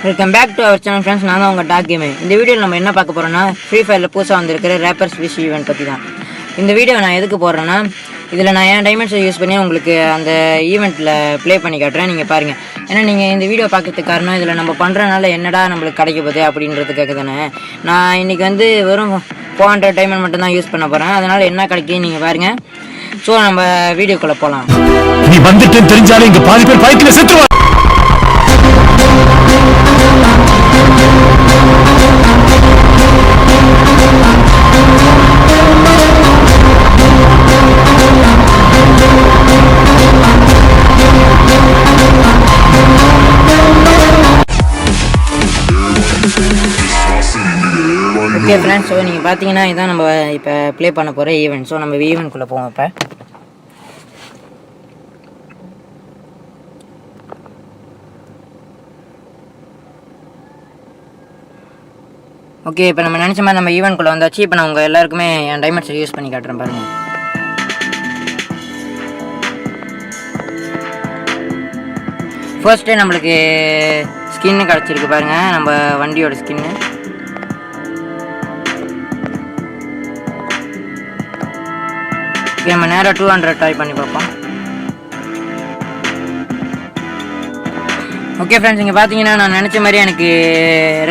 Welcome back to our channel friends. நான் தான் உங்கள் டாக் கேமு. இந்த வீடியோவில் நம்ம என்ன பார்க்க போகிறோன்னா, ஃப்ரீ ஃபயரில் புதுசாக வந்திருக்கிற ரேப்பர்ஸ் விஷ் ஈவெண்ட் பற்றி தான். இந்த வீடியோ நான் எதுக்கு போடுறேன்னா, இதில் நான் என் டைமண்ட்ஸை யூஸ் பண்ணி உங்களுக்கு அந்த ஈவெண்ட்டில் ப்ளே பண்ணி காட்டுறேன். நீங்கள் பாருங்கள். ஏன்னா நீங்கள் இந்த வீடியோ பார்க்கறதுக்கு காரணம், இதில் நம்ம பண்ணுறதுனால என்னடா நம்மளுக்கு கிடைக்க போகுது அப்படின்றதுக்காக தானே. நான் இன்றைக்கி வந்து வெறும் 400 டைமண்ட் மட்டும் தான் யூஸ் பண்ண போகிறேன். அதனால் என்ன கிடைக்குன்னு நீங்கள் பாருங்கள். ஸோ நம்ம வீடியோக்குள்ளே போகலாம். நீ வந்துட்டு தெரிஞ்சாலும் இங்கே பாதி பேர் பைக்கில் செத்துவா. ஓகே ஃப்ரெண்ட்ஸ், ஸோ நீங்கள் பார்த்தீங்கன்னா இதான் நம்ம இப்போ ப்ளே பண்ண போகிற ஈவெண்ட். ஸோ நம்ம ஈவெண்ட்குள்ளே போவோம். இப்போ ஓகே, இப்போ நம்ம நினச்ச மாதிரி நம்ம ஈவெண்ட்குள்ளே வந்தாச்சு. இப்போ நான் உங்கள் எல்லாருக்குமே என் டைமண்ட்ஸை யூஸ் பண்ணி காட்டுறேன் பாருங்கள். ஃபர்ஸ்ட்டே நம்மளுக்கு ஸ்கின்னு கிடச்சிருக்கு பாருங்கள், நம்ம வண்டியோட ஸ்கின்னு. நம்ம நேராக 200 ட்ரை பண்ணி பார்ப்போம். ஓகே ஃப்ரெண்ட்ஸ், இங்கே பார்த்தீங்கன்னா நான் நினச்ச மாதிரி எனக்கு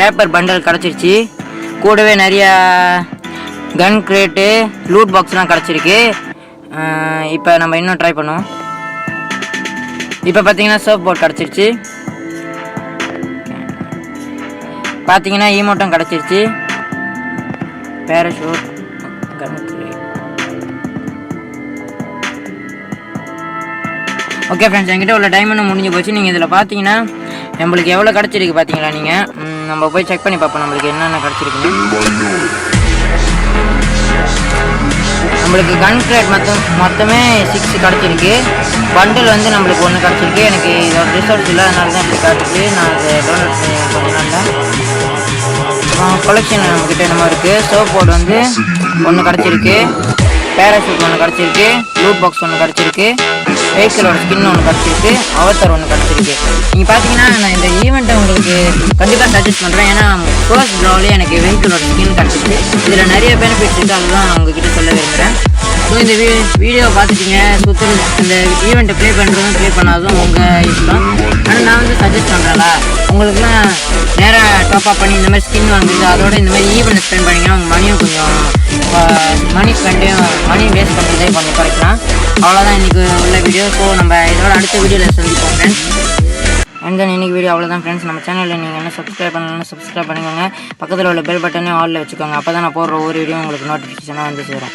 ரேப்பர் பண்டல் கிடச்சிருச்சு. கூடவே நிறையா கன் கிரேட்டு, லூட் பாக்ஸ்லாம் கிடச்சிருக்கு. இப்போ நம்ம இன்னும் ட்ரை பண்ணுவோம். இப்போ பார்த்தீங்கன்னா சர்ஃப் போர்ட் கிடச்சிருச்சு. பார்த்தீங்கன்னா ஈமோட்டும் கிடச்சிருச்சு. பேராஷூட், கன் கிரேட். ஓகே ஃப்ரெண்ட்ஸ், என்கிட்ட உள்ள டைமண்டும் முடிஞ்சு போச்சு. நீங்கள் இதில் பார்த்தீங்கன்னா நம்மளுக்கு எவ்வளோ கிடச்சிருக்கு பார்த்தீங்களா நீங்கள். நம்ம போய் செக் பண்ணி பார்ப்போம் நம்மளுக்கு என்னென்ன கிடச்சிருக்குன்னு. நம்மளுக்கு கன் கிரேட் மொத்தமே 6 கிடச்சிருக்கு. பண்டில் வந்து நம்மளுக்கு 1 கிடச்சிருக்கு. எனக்கு இதோட ரிசல்ட்ஸ் இல்லை, அதனால தான் இப்படி காட்டுச்சு. நான் அதை டவுன்லோட் பண்ணி கொஞ்ச நாளில் கலெக்ஷன் நம்மக்கிட்ட என்னமோ இருக்குது. சோப் போர்டு வந்து 1 கிடச்சிருக்கு. பேராஷூட் 1 கிடச்சிருக்கு. லூட் பாக்ஸ் 1 கிடச்சிருக்கு. வெஹிக்கிளோட ஸ்கின் 1 கிடச்சிருக்கு. அவதார் 1 கிடச்சிருக்கு. நீங்கள் பார்த்தீங்கன்னா நான் இந்த ஈவெண்ட்டை உங்களுக்கு கண்டிப்பாக சஜஸ்ட் பண்ணுறேன். ஏன்னா ஃபர்ஸ்ட் ட்ராவிலே எனக்கு வெஹிக்கிளோட ஸ்கின் கிடச்சிருக்கு. இதில் நிறைய பெனிஃபிட்ஸ் இருக்குது, அதுதான் நான் உங்ககிட்ட சொல்ல விரும்புகிறேன். ஸோ இந்த வீடியோ பார்த்துட்டீங்க. இந்த ஈவெண்ட்டை ப்ளே பண்ணுறதும் ப்ளே பண்ணாததும் உங்கள் இஷ்டம். ஆனால் நான் வந்து சஜஸ்ட் பண்ணுறேன்ல, உங்களுக்குலாம் நேராக டாப்அப் பண்ணி இந்த மாதிரி ஸ்கின் வாங்குறது, அதோட இந்த மாதிரி ஈவெண்ட் ஸ்பெண்ட் பண்ணிங்கன்னா உங்கள் மணியும் கொஞ்சம் மணி வேஸ்ட் பண்ணுறதே கொஞ்சம் குறைக்கலாம். அவ்வளோதான் இன்றைக்கி உள்ள வீடியோ. ஸோ நம்ம இதோட அடுத்த வீடியோவில் சந்திப்போம் ஃப்ரெண்ட்ஸ். அண்ட் தென் இன்றைக்கி வீடியோ அவ்வளோதான் ஃப்ரெண்ட்ஸ். நம்ம சேனலில் நீங்கள் என்ன சப்ஸ்கிரைப் பண்ணணும்னு சப்ஸ்கிரைப் பண்ணிக்கோங்க. பக்கத்தில் உள்ள பெல் பட்டனையும் ஆலில் வச்சுக்கோங்க. அப்போ தான் நான் போடுற ஒவ்வொரு வீடியோ உங்களுக்கு நோட்டிஃபிகேஷனாக வந்து சேரும்.